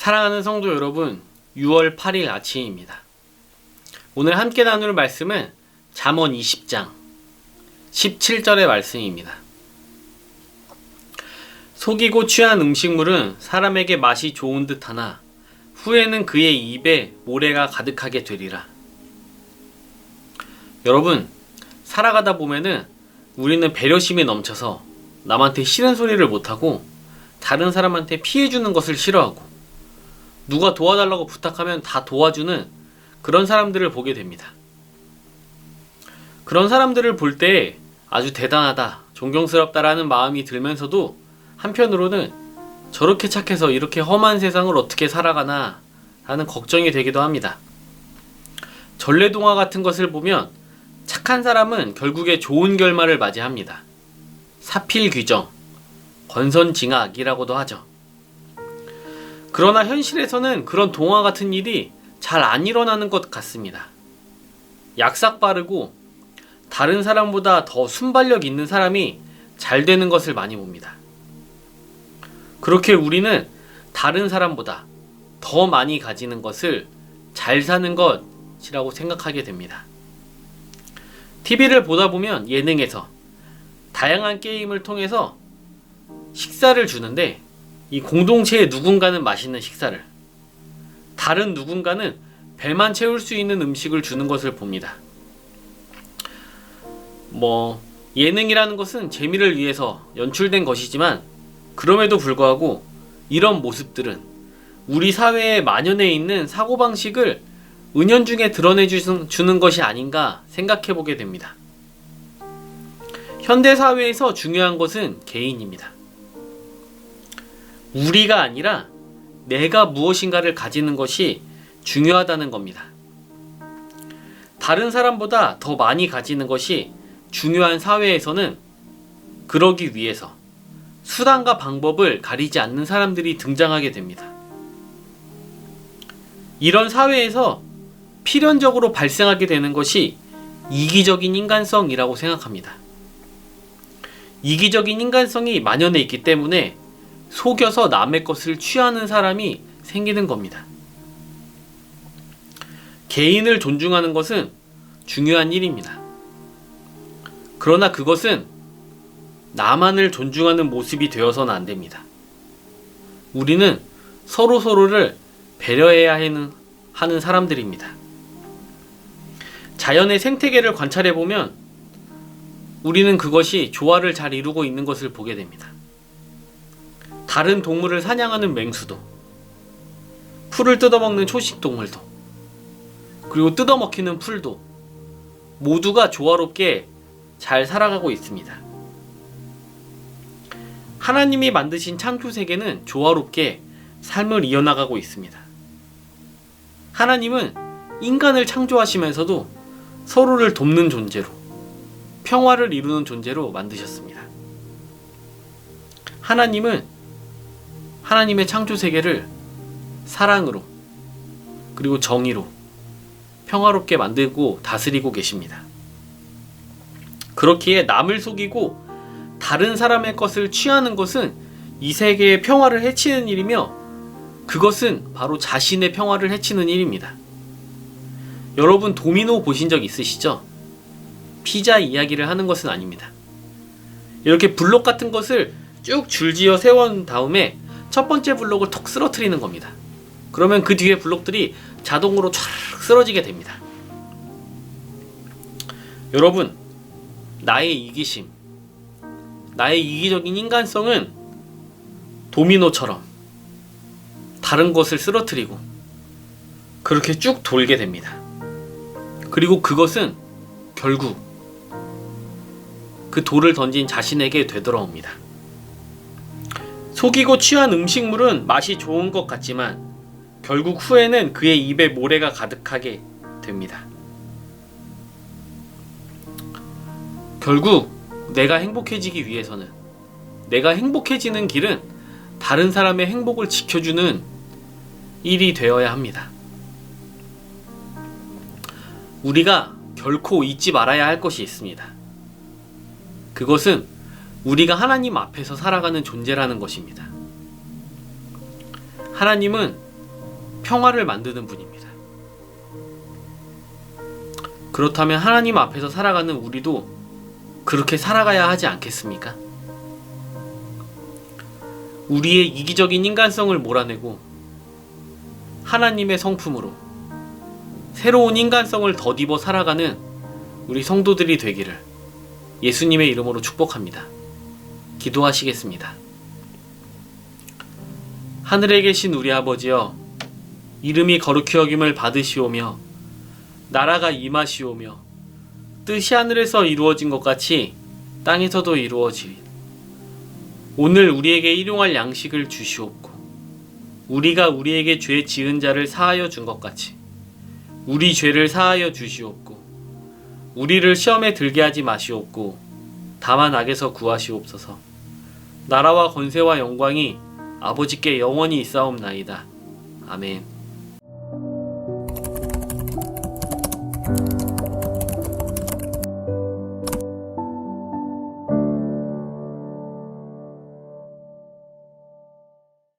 사랑하는 성도 여러분, 6월 8일 아침입니다. 오늘 함께 나눌 말씀은 잠언 20장 17절의 말씀입니다. 속이고 취한 음식물은 사람에게 맛이 좋은 듯하나 후에는 그의 입에 모래가 가득하게 되리라. 여러분, 살아가다 보면은 우리는 배려심이 넘쳐서 남한테 싫은 소리를 못하고 다른 사람한테 피해주는 것을 싫어하고 누가 도와달라고 부탁하면 다 도와주는 그런 사람들을 보게 됩니다. 그런 사람들을 볼 때 아주 대단하다, 존경스럽다라는 마음이 들면서도 한편으로는 저렇게 착해서 이렇게 험한 세상을 어떻게 살아가나 하는 걱정이 되기도 합니다. 전래동화 같은 것을 보면 착한 사람은 결국에 좋은 결말을 맞이합니다. 사필귀정, 권선징악이라고도 하죠. 그러나 현실에서는 그런 동화 같은 일이 잘 안 일어나는 것 같습니다. 약삭 빠르고 다른 사람보다 더 순발력 있는 사람이 잘 되는 것을 많이 봅니다. 그렇게 우리는 다른 사람보다 더 많이 가지는 것을 잘 사는 것이라고 생각하게 됩니다. TV를 보다 보면 예능에서 다양한 게임을 통해서 식사를 주는데 이 공동체의 누군가는 맛있는 식사를, 다른 누군가는 배만 채울 수 있는 음식을 주는 것을 봅니다. 예능이라는 것은 재미를 위해서 연출된 것이지만 그럼에도 불구하고 이런 모습들은 우리 사회에 만연해 있는 사고방식을 은연중에 드러내주는 것이 아닌가 생각해 보게 됩니다. 현대사회에서 중요한 것은 개인입니다. 우리가 아니라 내가 무엇인가를 가지는 것이 중요하다는 겁니다. 다른 사람보다 더 많이 가지는 것이 중요한 사회에서는 그러기 위해서 수단과 방법을 가리지 않는 사람들이 등장하게 됩니다. 이런 사회에서 필연적으로 발생하게 되는 것이 이기적인 인간성이라고 생각합니다. 이기적인 인간성이 만연해 있기 때문에 속여서 남의 것을 취하는 사람이 생기는 겁니다. 개인을 존중하는 것은 중요한 일입니다. 그러나 그것은 나만을 존중하는 모습이 되어서는 안 됩니다. 우리는 서로를 배려해야 하는 사람들입니다. 자연의 생태계를 관찰해보면 우리는 그것이 조화를 잘 이루고 있는 것을 보게 됩니다. 다른 동물을 사냥하는 맹수도, 풀을 뜯어먹는 초식동물도, 그리고 뜯어먹히는 풀도 모두가 조화롭게 잘 살아가고 있습니다. 하나님이 만드신 창조세계는 조화롭게 삶을 이어나가고 있습니다. 하나님은 인간을 창조하시면서도 서로를 돕는 존재로, 평화를 이루는 존재로 만드셨습니다. 하나님은 하나님의 창조세계를 사랑으로 그리고 정의로 평화롭게 만들고 다스리고 계십니다. 그렇기에 남을 속이고 다른 사람의 것을 취하는 것은 이 세계의 평화를 해치는 일이며 그것은 바로 자신의 평화를 해치는 일입니다. 여러분 도미노 보신 적 있으시죠? 피자 이야기를 하는 것은 아닙니다. 이렇게 블록 같은 것을 쭉 줄지어 세운 다음에 첫 번째 블록을 톡 쓰러뜨리는 겁니다. 그러면 그 뒤에 블록들이 자동으로 촤르륵 쓰러지게 됩니다. 여러분, 나의 이기심, 나의 이기적인 인간성은 도미노처럼 다른 것을 쓰러뜨리고 그렇게 쭉 돌게 됩니다. 그리고 그것은 결국 그 돌을 던진 자신에게 되돌아옵니다. 속이고 취한 음식물은 맛이 좋은 것 같지만 결국 후에는 그의 입에 모래가 가득하게 됩니다. 결국 내가 행복해지기 위해서는, 내가 행복해지는 길은 다른 사람의 행복을 지켜주는 일이 되어야 합니다. 우리가 결코 잊지 말아야 할 것이 있습니다. 그것은 우리가 하나님 앞에서 살아가는 존재라는 것입니다. 하나님은 평화를 만드는 분입니다. 그렇다면 하나님 앞에서 살아가는 우리도 그렇게 살아가야 하지 않겠습니까? 우리의 이기적인 인간성을 몰아내고 하나님의 성품으로 새로운 인간성을 덧입어 살아가는 우리 성도들이 되기를 예수님의 이름으로 축복합니다. 기도하시겠습니다. 하늘에 계신 우리 아버지여, 이름이 거룩히 여김을 받으시오며 나라가 임하시오며 뜻이 하늘에서 이루어진 것 같이 땅에서도 이루어지리. 오늘 우리에게 일용할 양식을 주시옵고 우리가 우리에게 죄 지은 자를 사하여 준 것 같이 우리 죄를 사하여 주시옵고 우리를 시험에 들게 하지 마시옵고 다만 악에서 구하시옵소서. 나라와 권세와 영광이 아버지께 영원히 있사옵나이다. 아멘.